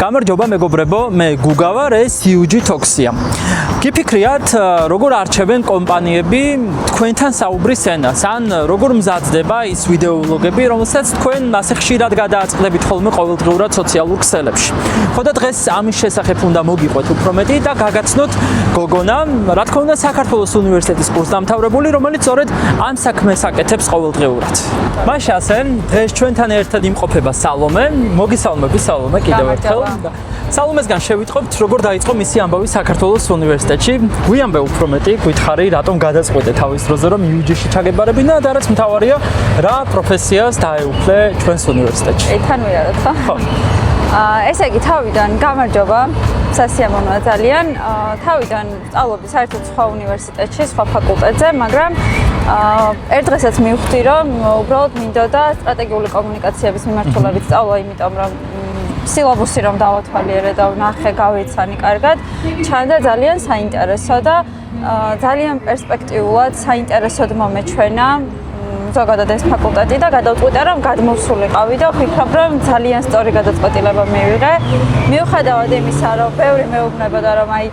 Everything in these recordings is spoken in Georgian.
გამარჯობა მეგობრებო, მე გუგა ვარ, ეს UG Talks-ია. გიფიქრიათ, როგორ არჩევენ კომპანიები თქვენთან საუბრის ენას, ან როგორ მზადდება ის ვიდეოლოგები, რომელსაც თქვენ ასე ხშირად გადააწყდებით ხოლმე ყოველდღიურად სოციალურ ქსელებში. ხოდა დღეს ამის შესახებ უნდა მოგიყვეთ უფრო მეტი და გაგაცნოთ გოგონა, რა თქმა უნდა, საქართველოს უნივერსიტეტის კურსდამთავრებული, რომელიც სწორედ ამ საქმეს აკეთებს ყოველდღიურად. მაშასე, დღეს ჩვენთან ერთად იმყოფება სალომე. მოგისალმები სალომე კიდევ ერთხელ. სალომესგან შევიტყობთ, როგორ დაიწყო მისი ამბავი საქართველოს უნივერსიტეტში. გვიანბე უფრო მეტი, გითხარი, რატომ გადაწყვეტე თავის დროზე, რომ UG-ში ჩაგებარებინა და რაც მთავარია, რა პროფესიას დაეუფლე ჩვენს უნივერსიტეტში. თან ვიაროთ, ხო? ესე იგი, თავიდან გამარჯობა, სასიამოვნოა ძალიან. თავიდან სწავლობდი საერთოდ სხვა უნივერსიტეტში, სხვა ფაკულტეტზე, მაგრამ ერთ დღესაც მივხვდი, რომ უბრალოდ მინდოდა სტრატეგიული კომუნიკაციების მიმართულებით სწავლა, იმიტომ რომ სილაბუსი რომ დავათვალიერე და ვნახე, გავიცანი კარგად, ჩანდა ძალიან საინტერესო და ძალიან პერსპექტიულად საინტერესოდ მომეჩვენა ზოგადად ეს ფაკულტეტი და გადავწყვიტე რომ გადმოვსულიყავი და ვფიქრობ რომ ძალიან სწორი გადაწყვეტილება მივიღე. მიუხედავად იმისა, რომ ბევრი მეუბნებოდა რომ აი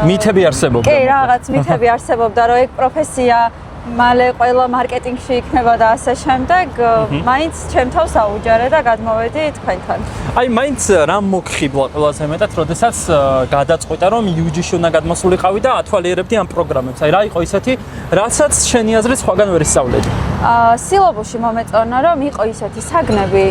მითები არსებობდა. კი, რაღაც მითები არსებობდა, რომ ეგ პროფესია მალე ყველა მარკეტინგში იქნება და ასე შემდეგ, მაინც ჩემ თავს აუჯერე და გადმოვედი თქვენთან. აი, მაინც რამ მოგხიბლა ყველაზე მეტად, როდესაც გადაწყვეტა რომ UG-ში უნდა გადმოსულიყავი და ათვალიერებდი ამ პროგრამებს. აი, რა იყო ისეთი, რასაც შენი აზრით სხვაგან ვერ ისწავლედი? სილაბუსში მომეწონა რომ იყო ისეთი საგნები,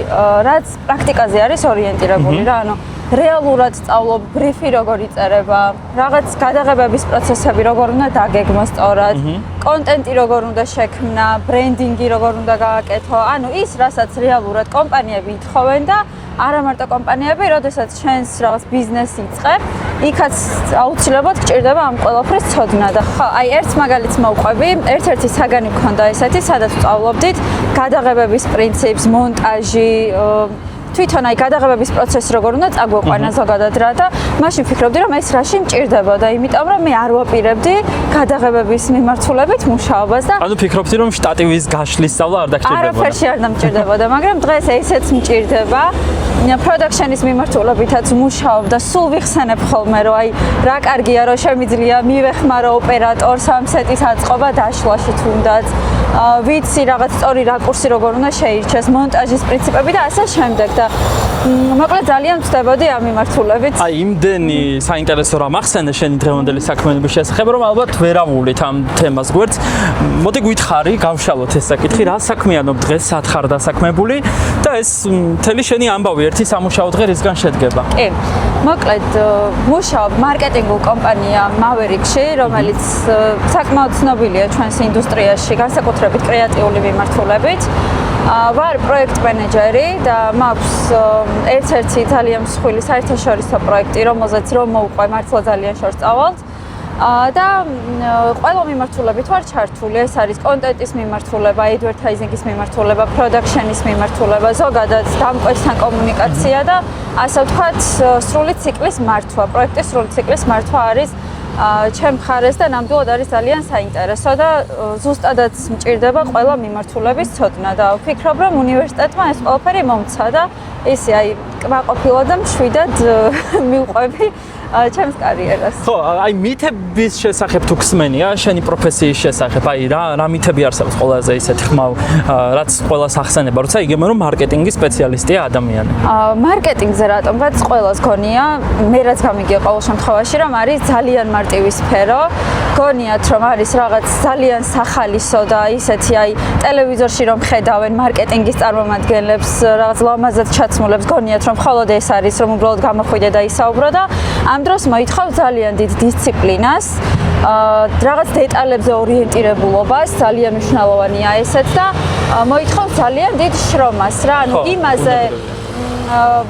რაც პრაქტიკაზე არის ორიენტირებული რა, ანუ რეალურად სწავლობ, ბრიფი როგორ იწერება, რაღაც გადაღებების პროცესები როგორ უნდა დაგეგმო სწორად, კონტენტი როგორ უნდა შექმნა, ბრენდინგი როგორ უნდა გააკეთო, ანუ ის, რასაც რეალურად კომპანიები ითხოვენ და არა მარტო კომპანიები, როდესაც შენს რაღაც ბიზნესი იწყებ, იქაც აუცილებლად გჭირდება ამ ყველაფრის ცოდნა და ხო, აი ერთ მაგალითს მოვყვები, ერთ-ერთი საგანი მქონდა ესეთი, სადაც ვსწავლობდით გადაღებების პრინციპს, მონტაჟი, თვითონ აი გადაღებების პროცესი როგორ უნდა წაგვეყვანა ზოგადად რა და მაშინ ვფიქრობდი რომ ეს რაში მჭირდებოდა, იმიტომ რომ მე არ ვაპირებდი გადაღებების მიმართულებით მუშაობას და ანუ ფიქრობდი რომ შტატივის გაშლის სწავლა არ დაგჭირდებოდა. არაფერში არ დამჭირდებოდა, მაგრამ დღეს ესეც მჭირდება. პროდაქშენის მიმართულებითაც ვმუშაობ და სულ ვიხსენებ ხოლმე რომ აი რა კარგია რომ შემიძლია მივეხმარო ოპერატორს ამ სეტის აწყობა დაშლაში თუნდაც. ვიცი რაღაც სწორი რაკურსი როგორ უნდა შეირჩეს, მონტაჟის პრინციპები და ასე შემდეგ და მოკლედ ძალიან ვწდებოდი ამ მიმართულებით. აი, იმდენი საინტერესო რამ ახსენე შენი დღევანდელი საქმიანობის შესახებ, რომ ალბათ ვერ ავუვლით ამ თემას გვერდს. მოდი გითხარი, გავშალოთ ეს საკითხი, რა საქმიანობ დღეს, სად ხარ დასაქმებული და ეს მთელი შენი ამბავი ერთი სამუშაო დღე რისგან შედგება? კი. მოკლედ მუშაობ მარკეტინგულ კომპანია Maverick-ში, რომელიც საკმაოდ ცნობილია ჩვენს ინდუსტრიაში, განსაკუთრებით კრეატიული მიმართულებით. ვარ პროექტ მენეჯერი და მაქვს ერთ-ერთი ძალიან მსხვილი საერთაშორისო პროექტი, რომელზეც რომ მოვყვე მართლა ძალიან შორს წავალთ. და ყველა მიმართულებით ვარ ჩართული, ეს არის კონტენტის მიმართულება, advertising-ის მიმართულება, production-ის მიმართულება, ზოგადად დამკვეთთან კომუნიკაცია და ასე ვთქვათ, სრული ციკლის მართვა, პროექტის სრული ციკლის მართვა არის ჩემ მხარეს და ნამდვილად არის ძალიან საინტერესო და ზუსტადაც მჭირდება ყველა მიმართულების ცოდნა და ვფიქრობ, რომ უნივერსიტეტმა ეს ყველაფერი მომცა და ისე აი კმაყოფილად და მშვიდად მივყვები ჩემს კარიერას. ხო, აი მითების შესახებ თუ ხსმენია, შენი პროფესიის შესახებ, აი რა მითები არსებობს ყველაზე ისეთი ხმაო, რაც ყველას ახსენება, როცა იგებენ რომ მარკეტინგის სპეციალისტია ადამიანი. მარკეტინგზე რატომღაც ყველას გონია, მე რაც გამიგია ყოველ შემთხვევაში, რომ არის ძალიან მარტივი სფერო, გონიათ რომ არის რაღაც ძალიან სახალისო და ისეთი აი ტელევიზორში რომ ხედავენ მარკეტინგის წარმომადგენლებს, რაღაც ლამაზად ჩაცმულებს, გონიათ რომ მხოლოდ ეს არის, რომ უბრალოდ გამოხვიდე და ისაუბრო და ამ დროს მოითხოვ ძალიან დიდ დისციპლინას, რაღაც დეტალებზე ორიენტირებულობას, ძალიან მნიშვნელოვანია ესეც და მოითხოვ ძალიან დიდ შრომას რა, ანუ იმაზე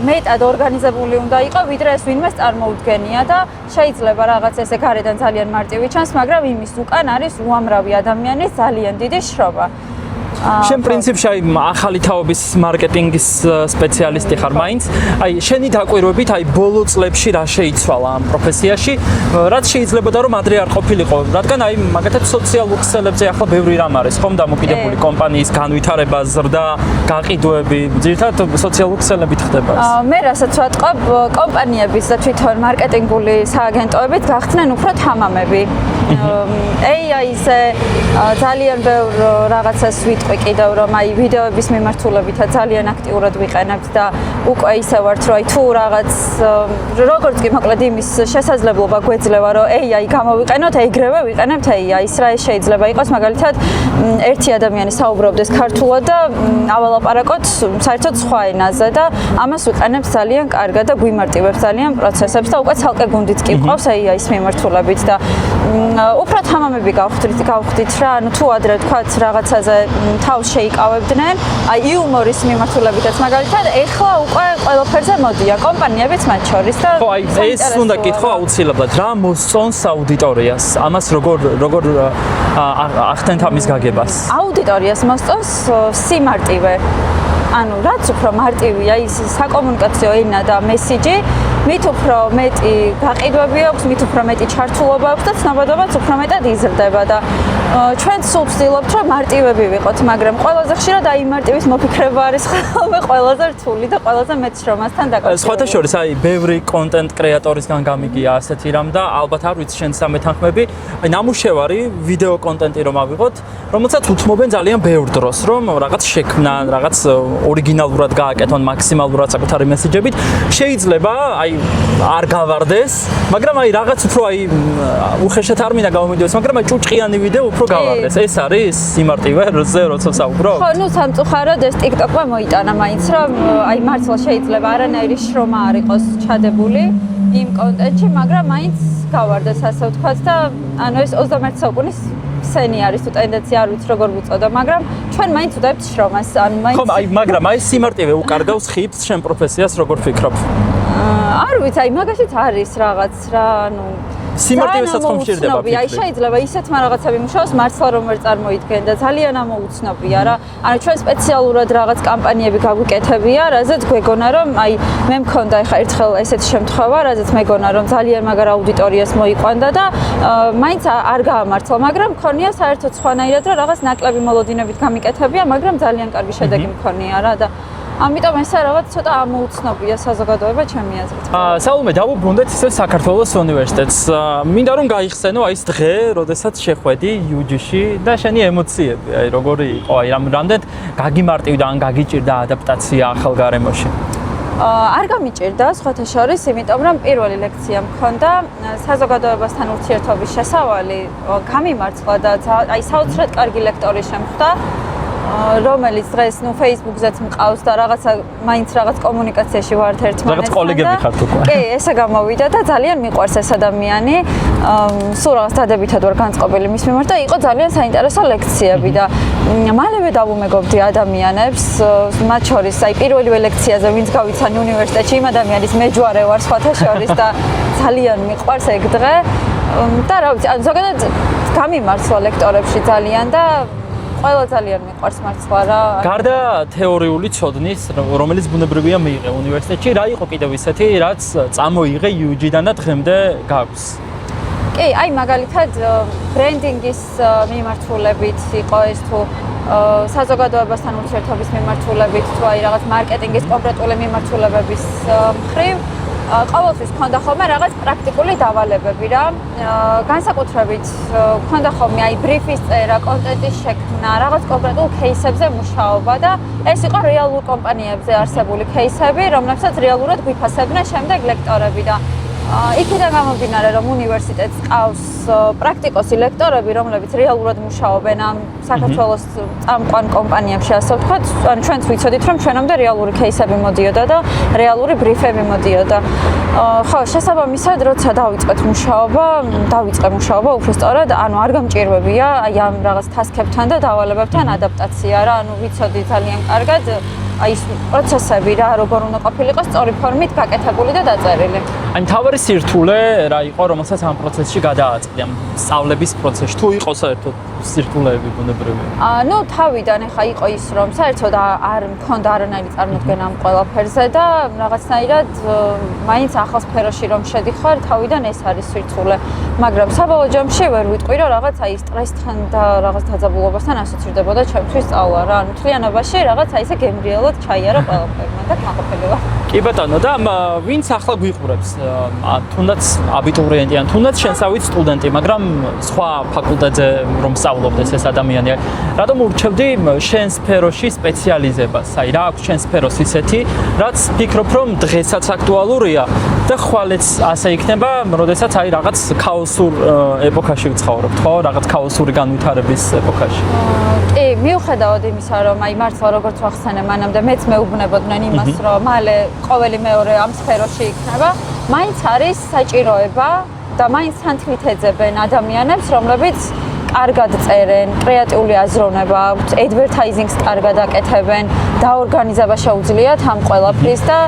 მეტად ორგანიზებული უნდა იყო, ვიდრე ეს ვინმეს წარმოუდგენია და შეიძლება რაღაც ესე გარედან ძალიან მარტივი ჩანს, მაგრამ იმის უკან არის უამრავი ადამიანის ძალიან დიდი შრომა. შენ პრინციპში აი ახალი თაობის მარკეტინგის სპეციალისტი ხარ მაინც. აი შენი დაკვირვებით აი ბოლო წლებში რა შეიცვალა ამ პროფესიაში, რაც შეიძლებოდა რომ ადრე არ ყოფილიყო, რადგან აი მაგათაც სოციალურ ქსელებზე ახლა ბევრი რამ არის, ხომ დამოკიდებული კომპანიის განვითარება, ზრდა, გაყიდვები, ძირითადად სოციალურ ქსელებით ხდება ეს. მე რასაც ვატყობ, კომპანიების და თვითონ მარკეტინგული სააგენტოებით გახდნენ უფრო თამამები. AI-ზე ძალიან ბევრ რაღაცას ვიტყვი კიდევ რომ აი ვიდეოების მიმართულებითაც ძალიან აქტიურად ვიყენებთ და უკვე ისე ვართ რომ აი თუ რაღაც როგორც კი მოკლედ იმის შესაძლებლობა გვეძლევა რომ AI გამოვიყენოთ, ეგრევე ვიყენებთ AI-ს, რა ეს შეიძლება იყოს მაგალითად ერთი ადამიანი საუბრობდეს ქართულად და ავალაპარაკოთ საერთოდ სხვა ენაზე და ამას ვიყენებთ ძალიან კარგად და გვიმარტივებს ძალიან პროცესებს და უკვე ცალკე გუნდიც კი გვყავს AI-ის მიმართულებით და უფრო თამამები გავხდით რა, ანუ თუ ადრე თქვათ რაღაცაზე თავს შეიკავებდნენ, აი იუმორის მიმართულებითაც მაგალითად, ეხლა უკვე ყველაფერზე მოდიან კომპანიებიც მათ შორის და ხო, აი ეს უნდა კითხო აუცილებლად, რა მოსწონს აუდიტორიას? ამას როგორ ახდენთ ამის გაგებას? აუდიტორიას მოსწონს სიმარტივე. ანუ რაც უფრო მარტივია ის საკომუნიკაციო ენა და მესიჯი, მით უფრო მეტი გაყიდვები აქვს, მით უფრო მეტი ჩართულობა აქვს და ცნობადობაც უფრო მეტად იზრდება და ჩვენ სულ ვცდილობთ რომ მარტივები ვიყოთ, მაგრამ ყველაზე ხშირად აი მარტივის მოფიქრება არის ხოლმე ყველაზე რთული და ყველაზე მეტ შრომასთან დაკავშირებული. სხვათა შორის აი ბევრი კონტენტ კრეატორისგან გამიგია ასეთი რამ და ალბათ არ ვიცი შენ სამეთანხმები, აი ნამუშევარი ვიდეო კონტენტი რომ ავიღოთ, რომელსაც უთმობენ ძალიან ბევრ დროს, რომ რაღაც შექმნა, რაღაც ორიგინალურად გააკეთონ მაქსიმალურად საკუთარი მესიჯებით, შეიძლება აი არ გავარდეს, მაგრამ აი რაღაც უფრო აი უხეშად არ მინდა გამომიდევს, მაგრამ აი ჭუჭყიანი ვიდეო უფრო გავარდეს. ეს არის სიმარტივე, როცა საუბრობ? ხო, ნუ სამწუხაროდ ეს TikTok-მა მოიტანა მაინც, რომ აი მართლა შეიძლება არანაირი შრომა არ იყოს ჩადებული იმ კონტენტში, მაგრამ მაინც გავარდეს ასე ვთქვათ და ანუ ეს 21 საუკუნის სცენი არის თუ ტენდენცია არ ვიცი როგორ ვუწოდო, მაგრამ ჩვენ მაინც ვდაებთ შრომას, ანუ მაინც ხო, აი მაგრამ აი სიმარტივე უკარგავს ხიბს შენ პროფესიას, როგორ ფიქრობ? არ ვიცი, აი მაგაშიც არის რაღაც რა, ანუ სიმარტივესაც ხომ შეიძლება ფიქრი. აი შეიძლება ისეთმა რაღაცები მუშაოს მართლა რომ ვერ წარმოიდგენ და ძალიან ამოუცნობია რა. ანუ ჩვენ სპეციალურად რაღაც კამპანიები გაგვიკეთებია, რაზეც გვეგონა რომ აი მე მქონდა ეხა ერთხელ ესეთი შემთხვევა, რაზეც მეგონა რომ ძალიან მაგარ აუდიტორიას მოიყვანდა და მაინც არ გაამართლა, მაგრამ მქონია საერთოდ სხვანაირად რა რაღაც ნაკლები მოლოდინებით გამიკეთებია, მაგრამ ძალიან კარგი შედეგი მქონია რა და ამიტომ ესა რაღაც ცოტა ამოუცნობია საზოგადოება ჩემი აზრით. საულმე დავუბრუნდეთ ისე საქართველოს უნივერსიტეტს. მინდა რომ გაიხსენო აი ეს დღე, როდესაც შეხვედი UG-ში და შენი ემოციები, აი როგორი იყო, აი რამდენად გაგიმარტივდა ან გაგიჭირდა ადაპტაცია ახალ გარემოში? არ გამიჭირდა სხვათა შორის, იმიტომ რომ პირველი ლექცია მქონდა საზოგადოებასთან ურთიერთობის შესავალი გამიმართლა და აი საოცრად კარგი ლექტორი შემხვდა. რომელიც დღეს ნუ Facebook-ზეც მყავს და რაღაცა მაინც რაღაც კომუნიკაციაში ვართ ერთმანეთთან. რაღაც კოლეგები ხართ უკვე. კი, ესე გამოვიდა და ძალიან მიყვარს ეს ადამიანი. სულ რაღაც დადებითად ვარ განწყობილი მის მიმართ და იყო ძალიან საინტერესო ლექციები და მალევე დავუმეგობრდი ადამიანებს, მათ შორის აი პირველივე ლექციაზე ვინც გავიცანი უნივერსიტეტში, იმ ადამიანის მეჯვარე ვარ სხვათა შორის და ძალიან მიყვარს ეგ დღე. და რა ვიცი, ანუ ზოგადად გამიმართლა ლექტორებში ძალიან და ყველა ძალიან მიყვარს მართლა რა. გარდა თეორიული ცოდნის, რომელიც ბუნებრივია მიიღე უნივერსიტეტში, რა იყო კიდევ ისეთი, რაც წამოიღე UG-დან და დღემდე გაქვს? კი, აი მაგალითად ბრენდინგის მიმართულებით იყო ეს თუ საზოგადოებასთან ურთიერთობის მიმართულებით, თუ აი რაღაც მარკეტინგის კონკრეტული მიმართულებების მხრივ ყოველთვის ქონდა ხოლმე რაღაც პრაქტიკული დავალებები რა. განსაკუთრებით ქონდა ხოლმე აი ბრიფის წერა, კონტენტის შექმნა, რაღაც კონკრეტულ кейსებზე მუშაობა და ეს იყო რეალურ კომპანიებზე არსებული кейსები, რომლებსაც რეალურად გვიფასებდნენ შემდეგ ლექტორები და იქიდან გამომდინარე რომ უნივერსიტეტს ყავს პრაქტიკოსი ლექტორები, რომლებიც რეალურად მუშაობენ ამ საქართველოს წამყვან კომპანიებში, ასე ვთქვათ, ანუ ჩვენც ვიცოდით რომ ჩვენამდე რეალური кейსები მოდიოდა და რეალური ბრიფები მოდიოდა. ხო, შესაბამისად, როცა დავიწყე მუშაობა, უფრო სწორად, ანუ არ გამჭირვებია აი ამ რაღაც ტასკებთან და დავალებებთან ადაპტაცია რა, ანუ ვიცოდი ძალიან კარგად აი ეს პროცესები რა, როგორ უნდა ყოფილიყო სწორი ფორმით გაკეთებული და დაწერილი. Ani თავარი სირთულე რა იყო, რომელსაც ამ პროცესში გადააწყდა, სწავლების პროცესში. თუ იყო საერთოდ სირთულეები ბუნებრივი? ნუ თავიდან ახლა იყო ის, რომ საერთოდ არ მქონდა არანაირი წარმოდგენა ამ ყველაფერზე და რაღაცნაირად მაინც ახალ სფეროში რომ შედიხარ, თავიდან ეს არის სირთულე. მაგრამ საბოლოო ჯამში ვერ ვიტყვი, რომ რაღაც აი სტრესთან და რაღაც დაძაბულობასთან ასოცირდებოდა ჩემთვის სწავლა რა. ანუ თლიანობაში რაღაც აი ესე გემრიელად ჩაიარა ყველაფერი. მანდ მაყოფილი ვარ. კი ბატონო, და ვინც ახლა გვიყურებს, თუნდაც აბიტურიენტი ან თუნდაც შენსავით სტუდენტი, მაგრამ სხვა ფაკულტეტზე რომ სწავლობდეს ეს ადამიანი, რატომ ურჩევდი შენ სფეროში სპეციალიზებას? აი რა აქვს შენ სფეროს ისეთი, რაც ფიქრობ რომ დღესაც აქტუალურია და ხვალეც ასე იქნება, როდესაც აი რაღაც ქაოსურ ეპოქაში ვცხოვრობთ, ხო? რაღაც ქაოსური განვითარების ეპოქაში. კი, მიუხედავად იმისა, რომ აი მართლა როგორც ვახსენე, მანამდე მეც მეუბნებოდნენ იმას, რომ მალე ყოველი მეორე ამ სფეროში იქნება, მაინც არის საჭიროება და მაინც თანთმით ეძებენ ადამიანებს, რომლებიც კარგად წერენ, კრეატიული აზროვნება აქვთ, advertising-ს კარგად აკეთებენ, დაორგანიზება შეუძლიათ ამ ყველაფრის და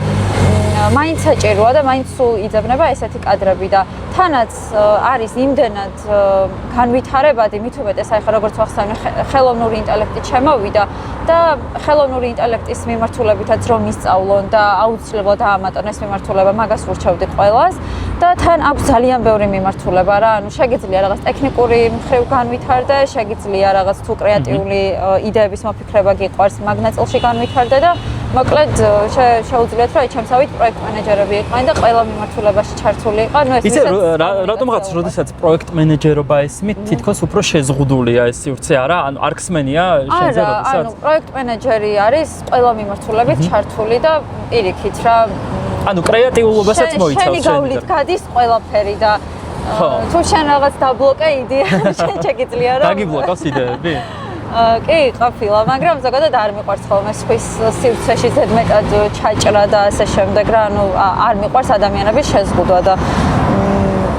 მაინც საჭიროა და მაინც სულ იძებნება ესეთი კადრები და თანაც არის იმდენად განვითარებადი, მით უმეტეს აი ხა როგორც ვახსენე, ხელოვნური ინტელექტი შემოვიდა და ხელოვნური ინტელექტის მიმართულებითაც რომ ისწავლონ და აუცილებლად დაამატონ ეს მიმართულება, მაგას ვურჩევდი ყველას და თან აქვს ძალიან ბევრი მიმართულება რა, ანუ შეგიძლია რაღაც ტექნიკური მხრივ განვითარდე, შეგიძლია რაღაც თუ კრეატიული იდეების მოფიქრება გიყვარს, მაგ ნაწილში განვითარდე და მოკლედ შეუძლიათ რომ აი ჩემსავით პროექტ მენეჯერები იყვნენ და ყველა მიმართულებაში ჩართული იყო. ანუ ეს რატომღაც როდესაც პროექტ მენეჯერობა ესმით, თითქოს უფრო შეზღუდულია ეს სივრცე არა? ანუ არქსმენია შენზე როდესაც? ანუ პროექტ მენეჯერი არის ყველა მიმართულებით ჩართული და პირიქით რა. ანუ კრეატიულობასაც მოიცავს შენი გავლით გადის ყველაფერი და თუ შენ რაღაც დაბლოკე იდეა, შენ შეგიძლია რომ დაგიბლოკავს იდეები? კი, ყოფილა, მაგრამ ზოგადად არ მიყვარს ხოლმე სხვის სივრცეში ზედმეტად ჩაჭრა და ასე შემდეგ რა, ანუ არ მიყვარს ადამიანების შეზღუდვა და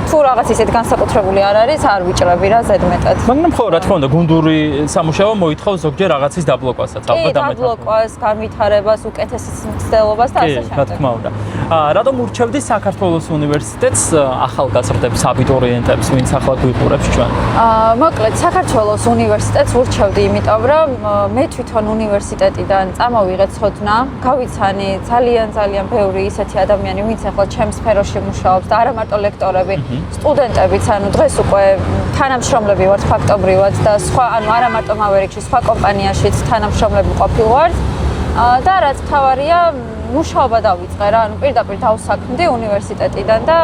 თუ რაღაც ისეთ განსაკუთრებული არ არის, არ ვიჭრები რა ზედმეტად. მაგრამ ხო, რა თქმა უნდა, გუნდური სამუშაო მოითხოვს ზოგჯერ რაღაცის დაბლოკვასაც, ალბათ ამეთანხმება. დაბლოკვას, განვითარებას, უკეთეს მცდელობას და ასე შემდეგ. რა თქმა უნდა. რატომ ურჩევდი საქართველოს უნივერსიტეტს ახალგაზრდებს, აბიტურიენტებს, ვინც ახლა გვიყურებს ჩვენ? მოკლედ, საქართველოს უნივერსიტეტს ურჩევდი, იმიტომ რომ მე თვითონ უნივერსიტეტიდან წამოვიღე ცოდნა, გავიცანი ძალიან ბევრი ისეთი ადამიანი, ვინც ახლა ჩემს სფეროში მუშაობს და არა მარტო ლექტორები, სტუდენტებიც, ანუ დღეს უკვე თანამშრომლები ვართ ფაქტობრივად და სხვა, ანუ არა მარტო მავერიკში, სხვა კომპანიაშიც თანამშრომლები ყოფილვართ და რაც თავარია, მუშაობა დავიწყე რა, ანუ პირდაპირ დავსაქმდი უნივერსიტეტიდან და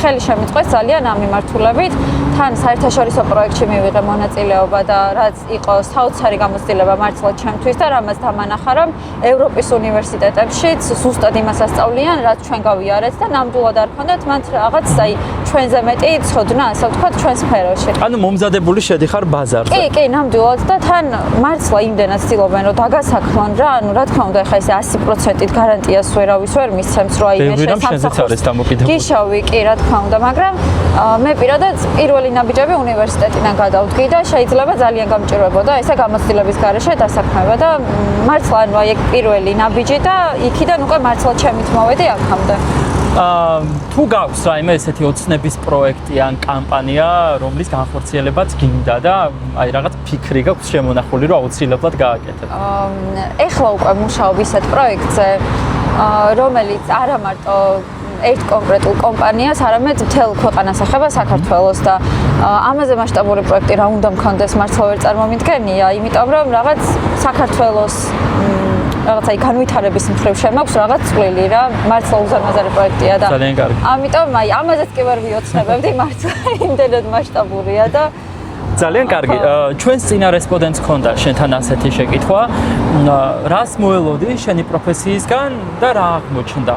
ხელი შემიწყეს ძალიან ამ მიმართულებით. თან საერთაშორისო პროექტში მივიღე მონაწილეობა და რაც იყო საოცარი გამოცდილება მართლა ჩემთვის და რამაც დამანახა, რომ ევროპის უნივერსიტეტებშიც ზუსტად იმას ასწავლიან, რაც ჩვენ გავიარეთ და ნამდვილად არ ქონდათ მათ რაღაც აი ჩვენზე მეტი ცოდნა, ასე ვთქვათ, ჩვენ სფეროში. ანუ მომზადებული შედიხარ ბაზარზე. კი, ნამდვილად და თან მართლა იმდენად ცდილობენ, რომ დაგასაქმონ რა, ანუ რა თქმა უნდა, ეხლა ესე 100%-ით გარანტიას ვერავის ვერ მისცემს, რომ აი მე შესამსახურს გიშოვი, კი, რა თქმა უნდა, მაგრამ მე პირადად პირველი ნაბიჯები უნივერსიტეტიდან გადავდგი და შეიძლება ძალიან გამჭირვებოდა ესე გამოცდილების გარეშე დასაქმება და მართლა ანუ აი პირველი ნაბიჯი და იქიდან უკვე მართლა ჩემით მოვედი აქამდე. თუ გაქვს რაიმე ესეთი ოცნების პროექტი ან კამპანია, რომლის განხორციელებაც გინდა და აი რაღაც ფიქრი გაქვს შემონახული, რომ აუცილებლად გააკეთებ? ეხლა უკვე მუშაობ ისეთ პროექტზე, რომელიც არა მარტო ერთ კონკრეტულ კომპანიას, არამედ მთელ ქვეყანას ეხება საქართველოს და ამაზე მასშტაბური პროექტი რა უნდა მქონდეს მართლა ვერ წარმომიდგენია, იმიტომ რომ რაღაც საქართველოს რაღაც აი განვითარების მხრივ შემაქვს რაღაც წვლილი რა, მართლა უზარმაზარი პროექტია და ძალიან კარგი. ამიტომ აი ამაზეც კი ვერ ვიოცნებებდი, მართლა იმდენად მასშტაბურია და ძალიან კარგი. ჩვენს წინა რესპონდენტს ჰქონდა შენთან ასეთი შეკითხვა, რას მოელოდი შენი პროფესიისგან და რა აღმოჩნდა?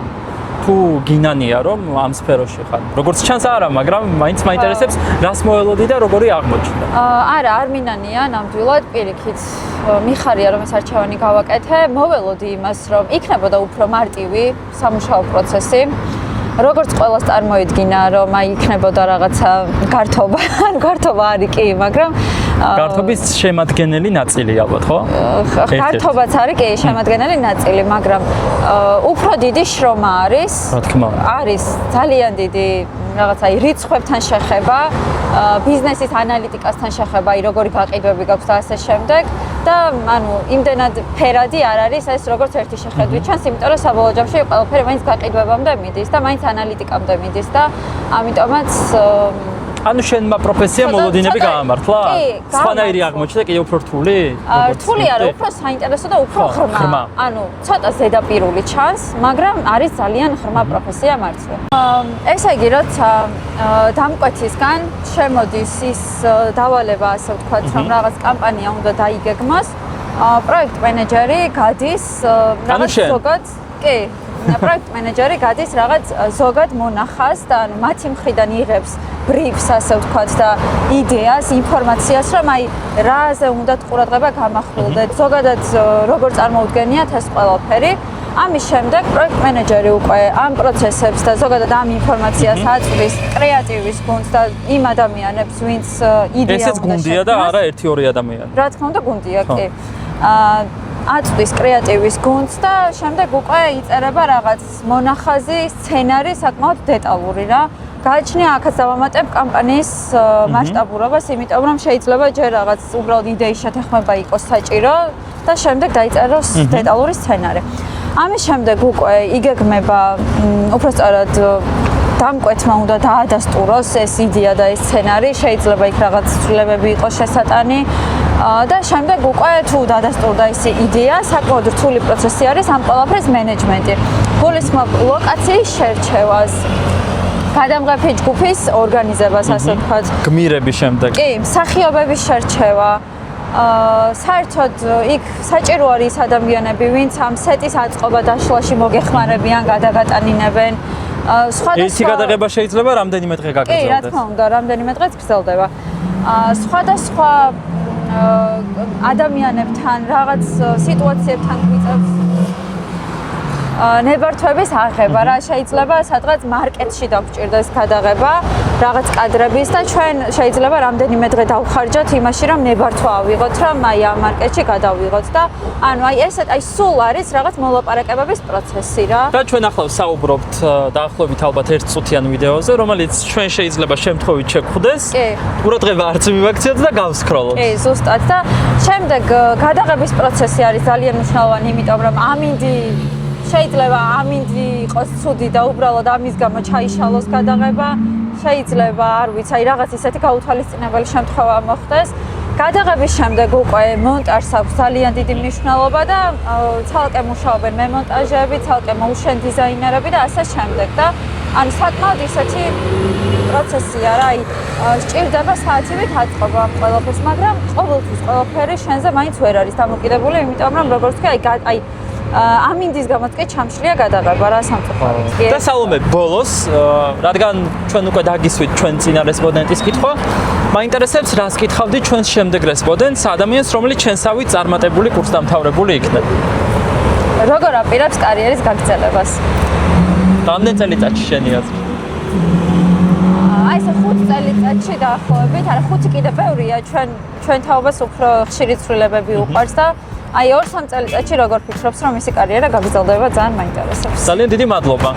თუ გინანია რომ ამ სფეროში ხარ. როგორც ჩანს არა, მაგრამ მაინც მაინტერესებს რას მოელოდი და როგორი აღმოჩნდა. არა, არ მინანია ნამდვილად, პირიქით მიხარია რომ ეს არჩევანი გავაკეთე. მოველოდი იმას, რომ იქნებოდა უფრო მარტივი სამუშაო პროცესი. როგორც ყველას წარმოედგინა, რომ აი იქნებოდა რაღაცა გართობა, არ არის კი, მაგრამ გართობის შემადგენელი ნაწილი ალბათ, ხო? გართობაც არის კი შემადგენელი ნაწილი, მაგრამ უფრო დიდი შრომა არის. რა თქმა უნდა. არის ძალიან დიდი რაღაცა რიცხვებთან შეხება, ბიზნესის ანალიტიკასთან შეხება, როგორი გაყიდვები გაქვს და ასე შემდეგ და ანუ იმდენად ფერადი არ არის ეს როგორც ერთი შეხედვით ჩანს, იმიტომ რომ საბოლოო ჯამში ყველაფერი მაინც გაყიდვებამდე მიდის და მაინც ანალიტიკამდე მიდის და ამიტომაც ანუ შენმა პროფესია მოლოდინები გაამართლა? სხვანაირი აღმოჩნდა კიდევ უფრო რთული? რთული არა, უფრო საინტერესო და უფრო ღრმა. ანუ ცოტა ზედაპირული ჩანს, მაგრამ არის ძალიან ღრმა პროფესია მართლა. ესე იგი, როცა დამკვეთისგან შემოდის ის დავალება, ასე ვთქვათ, რომ რაღაც კამპანია უნდა დაიგეგმოს, პროექტ მენეჯერი გადის რაღაც ზოგად, კი, პროექტ მენეჯერი გადის რაღაც ზოგად მონახას და ანუ მათი მხრიდან იღებს ბრიფს, ასე ვთქვათ და იდეას, ინფორმაციას, რომ აი რაზე უნდა ყურადღება გამახვილდეთ, ზოგადად როგორ წარმოუდგენიათ ეს ყველაფერი. ამის შემდეგ პროექტ მენეჯერი უკვე ამ პროცესებს და ზოგადად ამ ინფორმაციას აწვდის კრეატივის გუნდს და იმ ადამიანებს, ვინც იდეა უნდა ესეც გუნდია და არა 1-2 ადამიანი. რა თქმა უნდა გუნდია, კი. აწვდის კრეატივის გუნდს და შემდეგ უკვე იწერება რაღაც მონახაზი, სცენარი საკმაოდ დეტალური რა. გააჩნია აქაც დავამატებ კამპანიის მასშტაბურობას, იმიტომ რომ შეიძლება ჯერ რაღაც უბრალოდ იდეის შეთანხმება იყოს საჭირო და შემდეგ დაიწეროს დეტალური სცენარი. ამის შემდეგ უკვე იგეგმება უბრალოდ დამკვეთმა უნდა დაადასტუროს ეს იდეა და ეს სცენარი, შეიძლება იქ რაღაც ცვლილებები იყოს შესატანი და შემდეგ უკვე თუ დაადასტურდა ეს იდეა, საკმაოდ რთული პროცესი არის ამ ყველაფრის მენეჯმენტი. გულისხმობ ლოკაციის შერჩევას, გადამღები ჯგუფის ორგანიზებას, ასე ვთქვათ. გმირების შემდეგ. კი, მსახიობების შერჩევა. საერთოდ იქ საჭირო არის ადამიანები, ვინც ამ სეტის აწყობა დაშლაში მოგეხმარებიან, გადაგატანინებენ. ერთი გადაღება შეიძლება რამდენიმე დღე გაგრძელდეს. კი, რა თქმა უნდა, რამდენიმე დღეც გრძელდება. სხვადასხვა ადამიანებთან, რაღაც სიტუაციებთან გვიწევს ნებართვების აღება რა შეიძლება სადღაც მარკეტში დაგვჭირდეს გადაღება რაღაც კადრების და ჩვენ შეიძლება რამდენიმე დღე დავხარჯოთ იმაში რომ ნებართვა ავიღოთ რომ აი ამ მარკეტში გადავიღოთ და ანუ აი ესეთ აი სულ არის რაღაც მოლაპარაკებების პროცესი რა და ჩვენ ახლა საუბრობთ დაახლოებით ალბათ 1 წუთიან ვიდეოზე რომელიც ჩვენ შეიძლება შემთხვევით შეგხვდეს ყურადღება არც მივაქციოთ და გავსკროლოთ კი ზუსტად და შემდეგ გადაღების პროცესი არის ძალიან მნიშვნელოვანი იმიტომ რომ ამინდი შეიძლება ამინდი იყოს ცუდი და უბრალოდ ამის გამო ჩაიშალოს გადაღება შეიძლება არ ვიცი აი რაღაც ისეთი გაუთვალისწინებელი შემთხვევა მოხდეს გადაღების შემდეგ უკვე მონტაჟს აქვს ძალიან დიდი მნიშვნელობა და ცალკე მუშაობენ მემონტაჟეები, ცალკე motion დიზაინერები და ასე შემდეგ და ანუ საკმაოდ ისეთი პროცესია რა აი სჭირდება საათივით აწყობა ამ ყველაფერს მაგრამ ყოველთვის ყველაფერი შენზე მაინც ვერ არის დამოკიდებული იმიტომ რომ როგორც თქვი აი ამინდის გამოც კი ჩამშლია გადაღება რა სამწუხაროდ. და სალომე ბოლოს, რადგან ჩვენ უკვე დაგისვით ჩვენ წინა რესპონდენტის კითხვა, მაინტერესებს რას კითხავდი ჩვენს შემდეგ რესპონდენტს, ადამიანს, რომელიც ჩვენსავე წარმატებული კურსდამთავრებული იქნება. როგორ აპირებს კარიერის გაგრძელებას? რამდენი წელიწადში შენი აზრით? აი ეს 5 წელიწადში დაახლოებით, არა 5 კიდე ბევრია, ჩვენ თაობას უფრო ხშირი ცვლილებები უყვარს და აი 2-3 წელიწადში როგორ ფიქრობს რომ მისი კარიერა გაგრძელდება ძალიან მაინტერესებს. ძალიან დიდი მადლობა.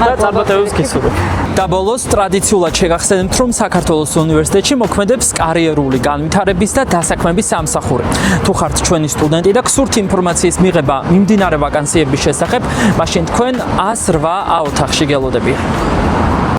და წარმატებებს გისურვებ. და ბოლოს ტრადიციულად შეგახსენებთ რომ საქართველოს უნივერსიტეტში მოქმედებს კარიერული განვითარების და დასაქმების სამსახური. თუ ხართ ჩვენი სტუდენტი და გსურთ ინფორმაციის მიღება მიმდინარე ვაკანსიების შესახებ, მაშინ თქვენ 108 ოთახში გელოდებიან.